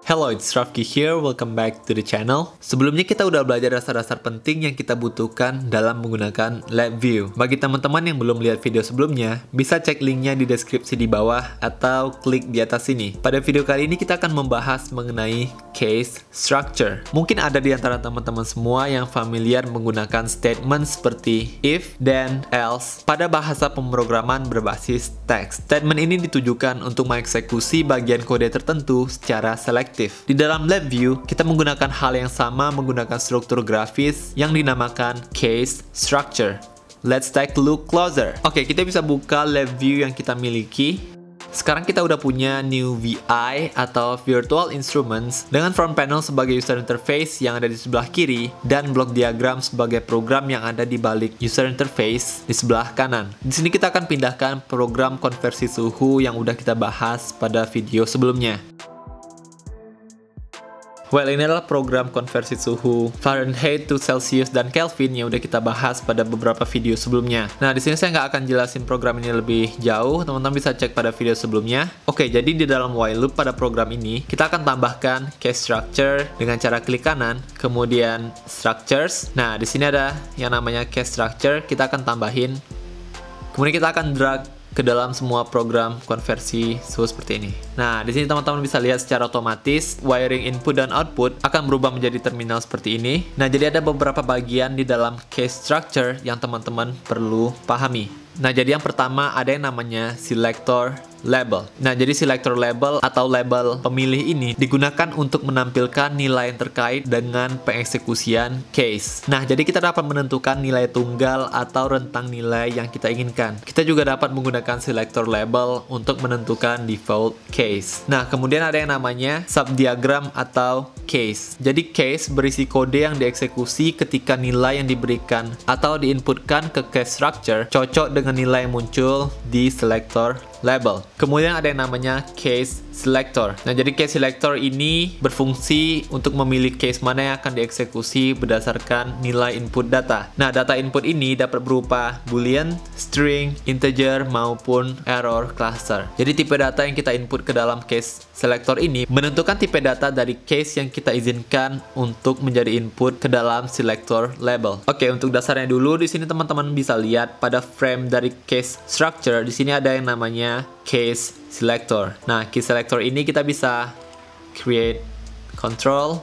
Hello, it's Rafki here. Welcome back to the channel. Sebelumnya kita udah belajar dasar-dasar penting yang kita butuhkan dalam menggunakan LabVIEW. Bagi teman-teman yang belum lihat video sebelumnya, bisa cek linknya di deskripsi di bawah atau klik di atas sini. Pada video kali ini kita akan membahas mengenai case structure. Mungkin ada di antara teman-teman semua yang familiar menggunakan statement seperti if, then, else pada bahasa pemrograman berbasis teks. Statement ini ditujukan untuk mengeksekusi bagian kode tertentu secara selektif. Di dalam LabVIEW, kita menggunakan hal yang sama menggunakan struktur grafis yang dinamakan case structure. Let's take a look closer. Oke, kita bisa buka LabVIEW yang kita miliki. Sekarang kita udah punya new VI atau Virtual Instruments dengan front panel sebagai user interface yang ada di sebelah kiri dan block diagram sebagai program yang ada di balik user interface di sebelah kanan. Di sini kita akan pindahkan program konversi suhu yang udah kita bahas pada video sebelumnya. Well, ini adalah program konversi suhu Fahrenheit to Celsius dan Kelvin yang udah kita bahas pada beberapa video sebelumnya. Nah, di sini saya nggak akan jelasin program ini lebih jauh, teman-teman bisa cek pada video sebelumnya. Oke, jadi di dalam while loop pada program ini, kita akan tambahkan case structure dengan cara klik kanan, kemudian structures. Nah, di sini ada yang namanya case structure, kita akan tambahin. Kemudian kita akan drag ke dalam semua program konversi suhu seperti ini. Nah, di sini teman-teman bisa lihat secara otomatis wiring input dan output akan berubah menjadi terminal seperti ini. Nah, jadi ada beberapa bagian di dalam case structure yang teman-teman perlu pahami. Nah, jadi yang pertama ada yang namanya selector label. Nah, jadi selector label atau label pemilih ini digunakan untuk menampilkan nilai yang terkait dengan pengeksekusian case. Nah, jadi kita dapat menentukan nilai tunggal atau rentang nilai yang kita inginkan. Kita juga dapat menggunakan selector label untuk menentukan default case. Nah, kemudian ada yang namanya subdiagram atau case. Jadi case berisi kode yang dieksekusi ketika nilai yang diberikan atau diinputkan ke case structure cocok dengan nilai yang muncul di selector label. Kemudian ada yang namanya case selector. Nah, jadi case selector ini berfungsi untuk memilih case mana yang akan dieksekusi berdasarkan nilai input data. Nah, data input ini dapat berupa boolean, string, integer, maupun error cluster. Jadi tipe data yang kita input ke dalam case selector ini menentukan tipe data dari case yang kita izinkan untuk menjadi input ke dalam selector label. Oke, untuk dasarnya dulu di sini teman-teman bisa lihat pada frame dari case structure di sini ada yang namanya case selector. Nah, case selector ini kita bisa create control.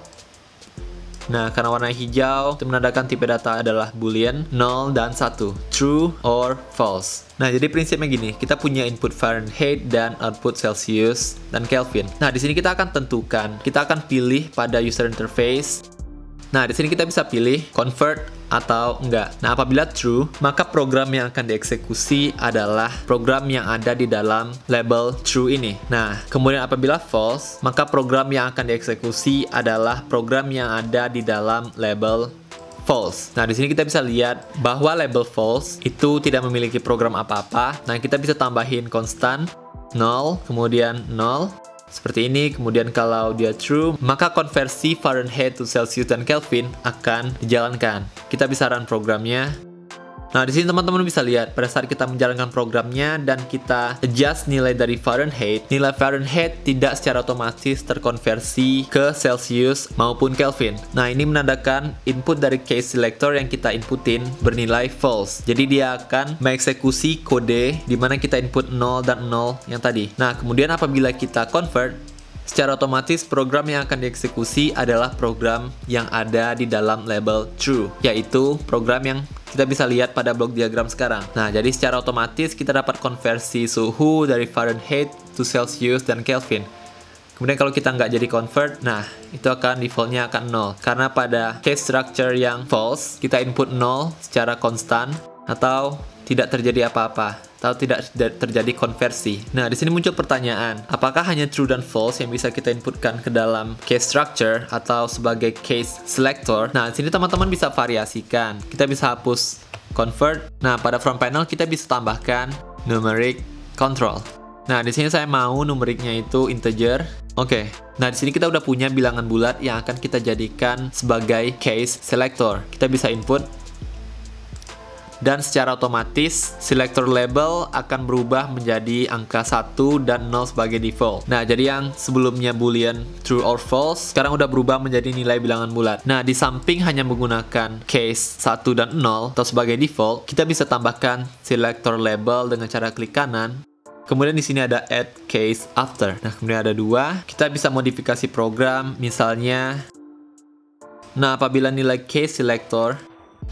Nah, karena warna hijau itu menandakan tipe data adalah boolean 0 dan 1, true or false. Nah, jadi prinsipnya gini, kita punya input Fahrenheit dan output Celsius dan Kelvin. Nah, di sini kita akan tentukan, kita akan pilih pada user interface. Nah, di sini kita bisa pilih convert atau enggak. Nah, apabila true, maka program yang akan dieksekusi adalah program yang ada di dalam label true ini. Nah, kemudian apabila false, maka program yang akan dieksekusi adalah program yang ada di dalam label false. Nah, di sini kita bisa lihat bahwa label false itu tidak memiliki program apa-apa. Nah, kita bisa tambahin konstan 0, kemudian 0. Seperti ini, kemudian kalau dia true, maka konversi Fahrenheit to Celsius dan Kelvin akan dijalankan. Kita bisa run programnya. Nah, di sini teman-teman bisa lihat pada saat kita menjalankan programnya dan kita adjust nilai dari Fahrenheit, nilai Fahrenheit tidak secara otomatis terkonversi ke Celsius maupun Kelvin. Nah, ini menandakan input dari case selector yang kita inputin bernilai false. Jadi dia akan mengeksekusi kode di mana kita input 0 dan 0 yang tadi. Nah, kemudian apabila kita convert, secara otomatis program yang akan dieksekusi adalah program yang ada di dalam label true, yaitu program yang kita bisa lihat pada blok diagram sekarang. Nah, jadi secara otomatis kita dapat konversi suhu dari Fahrenheit to Celsius dan Kelvin. Kemudian kalau kita nggak jadi convert, nah itu akan defaultnya akan 0. Karena pada case structure yang false, kita input 0 secara konstan atau tidak terjadi apa-apa atau tidak terjadi konversi. Nah, di sini muncul pertanyaan, apakah hanya true dan false yang bisa kita inputkan ke dalam case structure atau sebagai case selector? Nah, di sini teman-teman bisa variasikan. Kita bisa hapus convert. Nah, pada front panel kita bisa tambahkan numeric control. Nah, di sini saya mau numeriknya itu integer. Oke. Nah, di sini kita udah punya bilangan bulat yang akan kita jadikan sebagai case selector. Kita bisa input dan secara otomatis selector label akan berubah menjadi angka 1 dan 0 sebagai default. Nah, jadi yang sebelumnya boolean true or false sekarang udah berubah menjadi nilai bilangan bulat. Nah, di samping hanya menggunakan case 1 dan 0 atau sebagai default, kita bisa tambahkan selector label dengan cara klik kanan. Kemudian di sini ada add case after. Nah, kemudian ada 2. Kita bisa modifikasi program, misalnya. Nah, apabila nilai case selector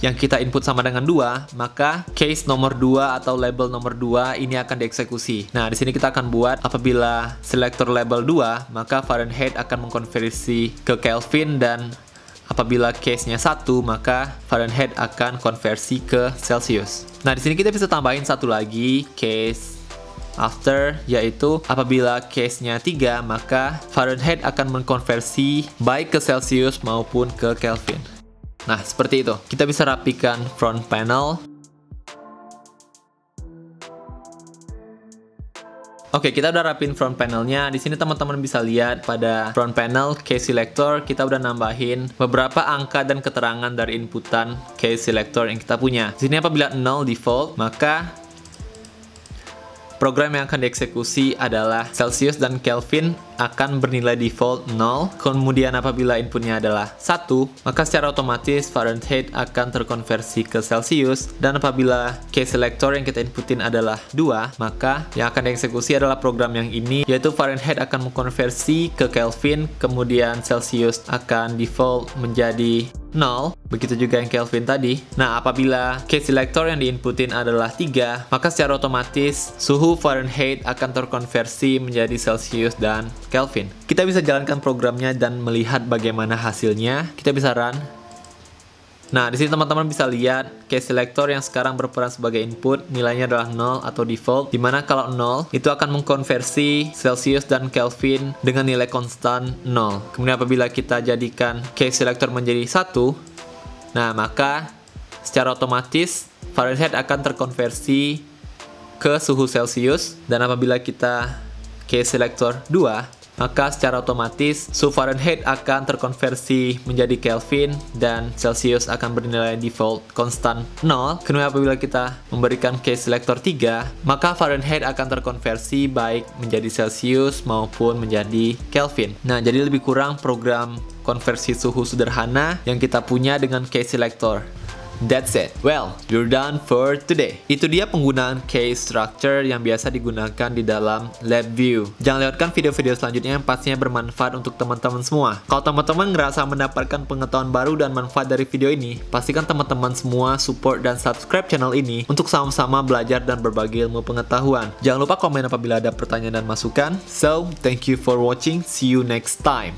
yang kita input sama dengan 2, maka case nomor 2 atau label nomor 2 ini akan dieksekusi. Nah, di sini kita akan buat apabila selector label 2, maka Fahrenheit akan mengkonversi ke Kelvin, dan apabila case-nya 1, maka Fahrenheit akan konversi ke Celsius. Nah, di sini kita bisa tambahin satu lagi case after, yaitu apabila case-nya 3, maka Fahrenheit akan mengkonversi baik ke Celsius maupun ke Kelvin. Nah, seperti itu. Kita bisa rapikan front panel. Oke, kita udah rapin front panelnya. Di sini teman-teman bisa lihat pada front panel case selector kita udah nambahin beberapa angka dan keterangan dari inputan case selector yang kita punya. Di sini apabila 0 default, maka program yang akan dieksekusi adalah Celsius dan Kelvin akan bernilai default 0. Kemudian apabila inputnya adalah 1, maka secara otomatis Fahrenheit akan terkonversi ke Celsius. Dan apabila case selector yang kita inputin adalah 2, maka yang akan dieksekusi adalah program yang ini, yaitu Fahrenheit akan mengkonversi ke Kelvin, kemudian Celsius akan default menjadi 0, begitu juga yang Kelvin tadi. Nah, apabila case selector yang diinputin adalah 3, maka secara otomatis suhu Fahrenheit akan terkonversi menjadi Celsius dan Kelvin. Kita bisa jalankan programnya dan melihat bagaimana hasilnya. Kita bisa run. Nah, di sini teman-teman bisa lihat case selector yang sekarang berperan sebagai input, nilainya adalah 0 atau default, dimana kalau 0 itu akan mengkonversi Celsius dan Kelvin dengan nilai konstan 0. Kemudian apabila kita jadikan case selector menjadi 1, nah maka secara otomatis Fahrenheit akan terkonversi ke suhu Celsius, dan apabila kita case selector 2, maka secara otomatis suhu Fahrenheit akan terkonversi menjadi Kelvin dan Celsius akan bernilai default konstan 0. Kemudian apabila kita memberikan case selector 3, maka Fahrenheit akan terkonversi baik menjadi Celsius maupun menjadi Kelvin. Nah, jadi lebih kurang program konversi suhu sederhana yang kita punya dengan case selector. That's it. Well, you're done for today. Itu dia penggunaan case structure yang biasa digunakan di dalam LabVIEW. Jangan lewatkan video-video selanjutnya yang pastinya bermanfaat untuk teman-teman semua. Kalau teman-teman ngerasa mendapatkan pengetahuan baru dan manfaat dari video ini, pastikan teman-teman semua support dan subscribe channel ini untuk sama-sama belajar dan berbagi ilmu pengetahuan. Jangan lupa komen apabila ada pertanyaan dan masukan. So, thank you for watching. See you next time.